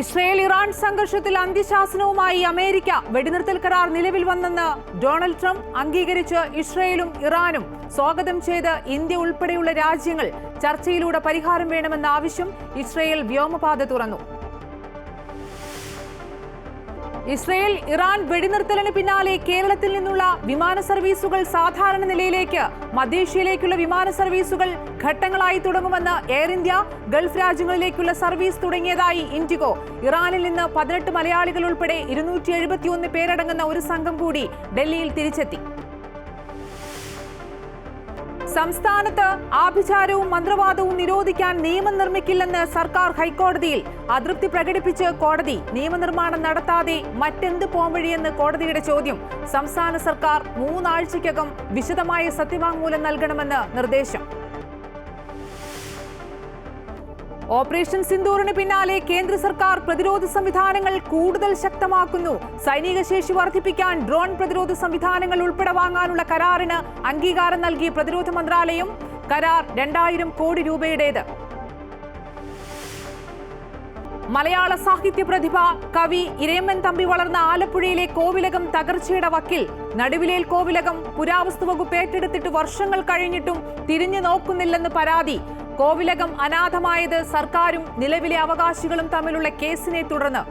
Israel Iran സംഘർഷത്തിൽ അന്ത്യശാസനവുമായി America. വെടിനിർത്തൽ കരാർ നിലവിൽ വന്നെന്ന് ഡൊണാൾഡ് ട്രംപ് അംഗീകരിച്ച് ഇസ്രയേലും ഇറാനും സ്വാഗതം ചെയ്ത് ഇന്ത്യ ഉൾപ്പെടെയുള്ള രാജ്യങ്ങൾ ചർച്ചയിലൂടെ പരിഹാരം വേണമെന്ന ആവശ്യം ഇസ്രയേൽ വ്യോമപാത തുറന്നു. ഇസ്രയേൽ ഇറാൻ വെടിനിർത്തലിന് പിന്നാലെ കേരളത്തിൽ നിന്നുള്ള വിമാന സർവീസുകൾ സാധാരണ നിലയിലേക്ക്, മധ്യേഷ്യയിലേക്കുള്ള വിമാന സർവീസുകൾ ഘട്ടങ്ങളായി തുടങ്ങുമെന്ന് എയർ ഇന്ത്യ. ഗൾഫ് രാജ്യങ്ങളിലേക്കുള്ള സർവീസ് തുടങ്ങിയതായി ഇൻഡിഗോ. ഇറാനിൽ നിന്ന് 18 മലയാളികൾ ഉൾപ്പെടെ 271 പേരടങ്ങുന്ന ഒരു സംഘം കൂടി ഡൽഹിയിൽ തിരിച്ചെത്തി. സംസ്ഥാനത്ത് ആഭിചാരവും മന്ത്രവാദവും നിരോധിക്കാൻ നിയമം നിർമ്മിക്കില്ലെന്ന് സർക്കാർ ഹൈക്കോടതിയിൽ. അതൃപ്തി പ്രകടിപ്പിച്ച് കോടതി. നിയമനിർമ്മാണം നടത്താതെ മറ്റെന്ത് പോംവഴിയെന്ന് കോടതിയുടെ ചോദ്യം. സംസ്ഥാന സർക്കാർ 3 ആഴ്ചയ്ക്കകം വിശദമായ സത്യവാങ്മൂലം നൽകണമെന്ന് നിർദ്ദേശം. ഓപ്പറേഷൻ സിന്ദൂറിന് പിന്നാലെ കേന്ദ്ര സർക്കാർ പ്രതിരോധ സംവിധാനങ്ങൾ കൂടുതൽ ശക്തമാക്കുന്നു. സൈനിക ശേഷി വർദ്ധിപ്പിക്കാൻ ഡ്രോൺ പ്രതിരോധ സംവിധാനങ്ങൾ ഉൾപ്പെടെ വാങ്ങാനുള്ള കരാറിന് അംഗീകാരം നൽകി പ്രതിരോധ മന്ത്രാലയം. കരാർ 2000 കോടി രൂപയുടേത്. മലയാള സാഹിത്യ പ്രതിഭ കവി ഇരയമ്മൻ തമ്പി വളർന്ന ആലപ്പുഴയിലെ കോവിലകം തകർച്ചയുടെ വക്കിൽ. നടുവിലേൽ കോവിലകം പുരാവസ്തു വകുപ്പ് ഏറ്റെടുത്തിട്ട് വർഷങ്ങൾ കഴിഞ്ഞിട്ടും തിരിഞ്ഞു നോക്കുന്നില്ലെന്ന് പരാതി. കോവിലകം അനാഥമായത് സർക്കാരും നിലവിലെ അവകാശികളും തമ്മിലുള്ള കേസിനെ തുടർന്ന്.